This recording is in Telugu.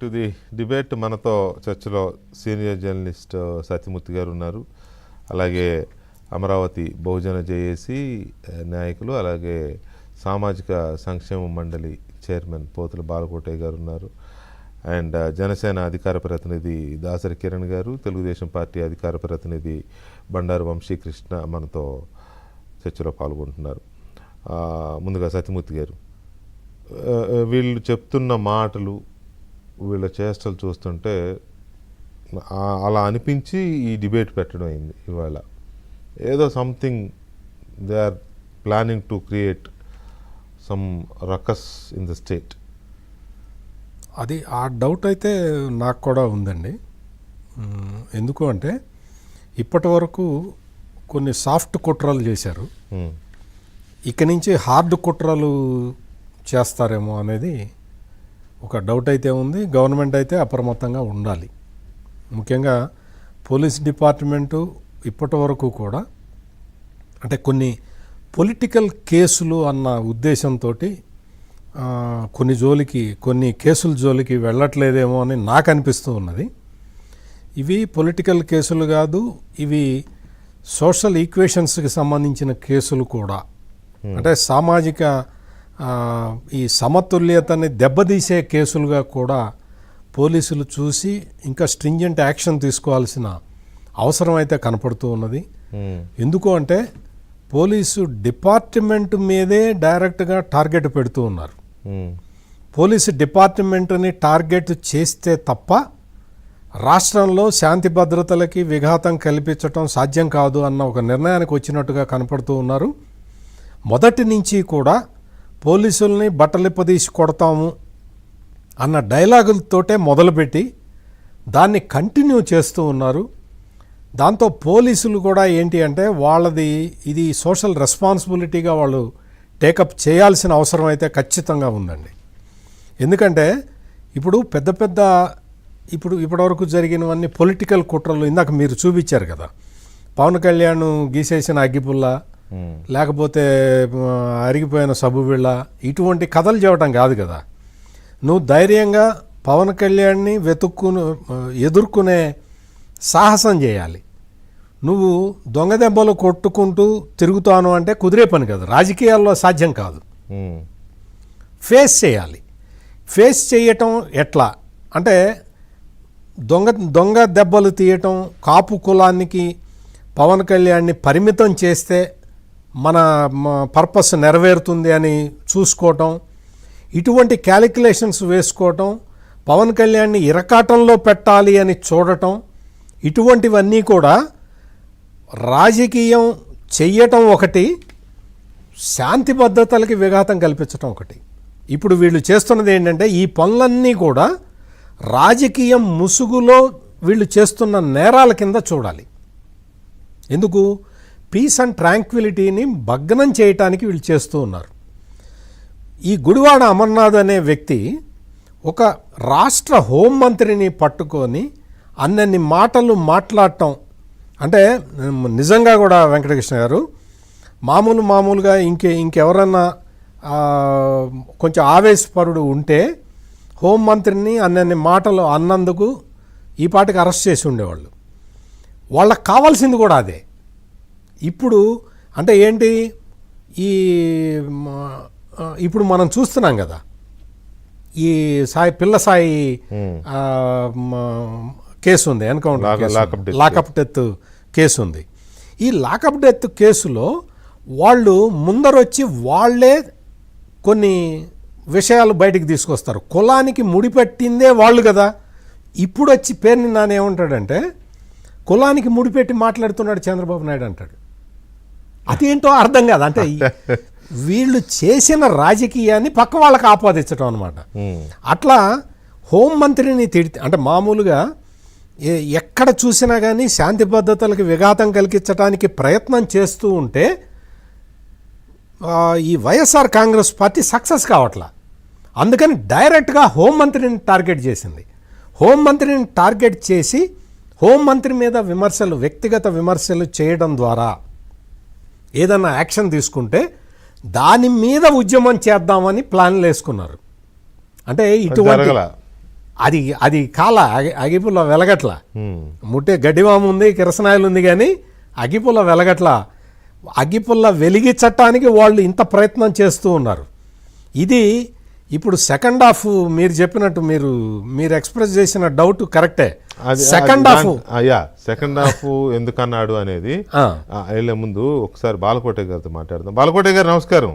టు ది డిబేట్ మనతో చర్చలో సీనియర్ జర్నలిస్ట్ సత్యమూర్తి గారు ఉన్నారు. అలాగే అమరావతి బహుజన జేఏసీ నాయకులు, అలాగే సామాజిక సంక్షేమ మండలి చైర్మన్ పోతుల బాలకోటయ్య గారు ఉన్నారు. అండ్ జనసేన అధికార ప్రతినిధి దాసరి కిరణ్ గారు, తెలుగుదేశం పార్టీ అధికార ప్రతినిధి బండారు వంశీకృష్ణ మనతో చర్చలో పాల్గొంటున్నారు. ముందుగా సత్యమూర్తి గారు, వీళ్ళు చెప్తున్న మాటలు, వీళ్ళ చేష్టలు చూస్తుంటే అలా అనిపించి ఈ డిబేట్ పెట్టడం అయింది. ఇవాళ ఏదో something they are planning to create some ruckus in the state. అది ఆ డౌట్ అయితే నాకు కూడా ఉందండి. ఎందుకు అంటే ఇప్పటి వరకు కొన్ని సాఫ్ట్ కుట్రలు చేశారు, ఇక నుంచి హార్డ్ కుట్రలు చేస్తారేమో అనేది ఒక డౌట్ అయితే ఉంది. గవర్నమెంట్ అయితే అప్రమత్తంగా ఉండాలి. ముఖ్యంగా పోలీస్ డిపార్ట్మెంటు ఇప్పటి వరకు కూడా అంటే కొన్ని పొలిటికల్ కేసులు అన్న ఉద్దేశంతో కొన్ని కేసుల జోలికి వెళ్ళట్లేదేమో అని నాకు అనిపిస్తూ ఉన్నది. ఇవి పొలిటికల్ కేసులు కాదు, ఇవి సోషల్ ఈక్వేషన్స్కి సంబంధించిన కేసులు కూడా. అంటే సామాజిక ఈ సమతుల్యతని దెబ్బతీసే కేసులుగా కూడా పోలీసులు చూసి ఇంకా స్ట్రింజెంట్ యాక్షన్ తీసుకోవాల్సిన అవసరం అయితే కనపడుతూ ఉన్నది. ఎందుకు అంటే పోలీసు డిపార్ట్మెంట్ మీదే డైరెక్ట్గా టార్గెట్ పెడుతూ ఉన్నారు. పోలీసు డిపార్ట్మెంట్ని టార్గెట్ చేస్తే తప్ప రాష్ట్రంలో శాంతి భద్రతలకి విఘాతం కల్పించటం సాధ్యం కాదు అన్న ఒక నిర్ణయానికి వచ్చినట్టుగా కనపడుతూ ఉన్నారు. మొదటి నుంచి కూడా పోలీసుల్ని బట్టలిప్పదీసి కొడతాము అన్న డైలాగులతోటే మొదలుపెట్టి దాన్ని కంటిన్యూ చేస్తూ ఉన్నారు. దాంతో పోలీసులు కూడా ఏంటి అంటే వాళ్ళది ఇది సోషల్ రెస్పాన్సిబిలిటీగా వాళ్ళు టేకప్ చేయాల్సిన అవసరం అయితే ఖచ్చితంగా ఉందండి. ఎందుకంటే ఇప్పుడు ఇప్పటివరకు జరిగినవన్నీ పొలిటికల్ కుట్రలు. ఇందాక మీరు చూపించారు కదా, పవన్ కళ్యాణ్ గీసేసిన అగ్గిపుల్ల, లేకపోతే అరిగిపోయిన సబ్బు బిళ్ళ, ఇటువంటి కథలు చెప్పడం కాదు కదా. నువ్వు ధైర్యంగా పవన్ కళ్యాణ్ని ఎదుర్కొనే సాహసం చేయాలి. నువ్వు దొంగ దెబ్బలు కొట్టుకుంటూ తిరుగుతాను అంటే కుదిరే పని కాదు, రాజకీయాల్లో సాధ్యం కాదు. ఫేస్ చేయాలి. ఫేస్ చేయటం ఎట్లా అంటే దొంగ దెబ్బలు తీయటం, కాపు కులానికి పవన్ కళ్యాణ్ని పరిమితం చేస్తే మన పర్పస్ నెరవేరుతుంది అని చూసుకోవటం, ఇటువంటి క్యాలిక్యులేషన్స్ వేసుకోవటం, పవన్ కళ్యాణ్ని ఇరకాటంలో పెట్టాలి అని చూడటం, ఇటువంటివన్నీ కూడా రాజకీయం చెయ్యటం ఒకటి, శాంతి భద్రతలకి విఘాతం కల్పించటం ఒకటి. ఇప్పుడు వీళ్ళు చేస్తున్నది ఏంటంటే ఈ పనులన్నీ కూడా రాజకీయం ముసుగులో వీళ్ళు చేస్తున్న నేరాల కింద చూడాలి. ఎందుకు? పీస్ అండ్ ట్రాంక్విలిటీని భగ్నం చేయటానికి వీళ్ళు చేస్తూ ఉన్నారు. ఈ గుడివాడ అమర్నాథ్ అనే వ్యక్తి ఒక రాష్ట్ర హోంమంత్రిని పట్టుకొని అన్నన్ని మాటలు మాట్లాడటం అంటే నిజంగా కూడా వెంకటకృష్ణ గారు మామూలుగా ఇంకెవరన్నా కొంచెం ఆవేశపరుడు ఉంటే హోంమంత్రిని అన్నన్ని మాటలు అన్నందుకు ఈ పాటికి అరెస్ట్ చేసి ఉండేవాళ్ళు. వాళ్ళకి కావాల్సింది కూడా అదే. ఇప్పుడు అంటే ఏంటి, ఇప్పుడు మనం చూస్తున్నాం కదా, ఈ పిల్ల సాయి కేసు ఉంది, ఎన్కౌంటర్ లాకప్ డెత్ కేసు ఉంది. ఈ లాకప్ డెత్ కేసులో వాళ్ళు ముందరొచ్చి వాళ్ళే కొన్ని విషయాలు బయటికి తీసుకొస్తారు. కులానికి ముడిపెట్టిందే వాళ్ళు కదా. ఇప్పుడు వచ్చి పేరుని నానేమంటాడంటే కులానికి ముడిపెట్టి మాట్లాడుతున్నాడు చంద్రబాబు నాయుడు అంటాడు. అదేంటో అర్థం కాదు. అంటే వీళ్ళు చేసిన రాజకీయాన్ని పక్క వాళ్ళకి ఆపాదించడం అనమాట. అట్లా హోంమంత్రిని తిడితే అంటే మామూలుగా ఎక్కడ చూసినా కానీ శాంతి భద్రతలకు విఘాతం కలిగించడానికి ప్రయత్నం చేస్తూ ఉంటే ఈ వైఎస్ఆర్ కాంగ్రెస్ పార్టీ సక్సెస్ కావట్లా. అందుకని డైరెక్ట్గా హోంమంత్రిని టార్గెట్ చేసింది. హోంమంత్రిని టార్గెట్ చేసి హోంమంత్రి మీద వ్యక్తిగత విమర్శలు చేయడం ద్వారా ఏదన్నా యాక్షన్ తీసుకుంటే దాని మీద ఉద్యమం చేద్దామని ప్లాన్లు వేసుకున్నారు. అంటే ఇటువంటి అది అది కాల అగిపుల్ల వెలగట్ల. ఉమ్, ముట్టే గడ్డివాము ఉంది, కిరసనాయిలు ఉంది, కానీ అగిపుల్ల వెలగట్ల. అగిపుల్ల వెలిగించటానికి వాళ్ళు ఇంత ప్రయత్నం చేస్తూ ఉన్నారు. ఇది ఇప్పుడు సెకండ్ హాఫ్ మీరు చెప్పినట్టు మీరు ఎక్స్ప్రెస్ చేసిన డౌట్ కరెక్టే. సెకండ్ హాఫ్ సెకండ్ హాఫ్ ఎందుకన్నాడు అనేది వెళ్ళే ముందు ఒకసారి బాలకోటే గారితో మాట్లాడదాం. బాలకోటే గారు నమస్కారం.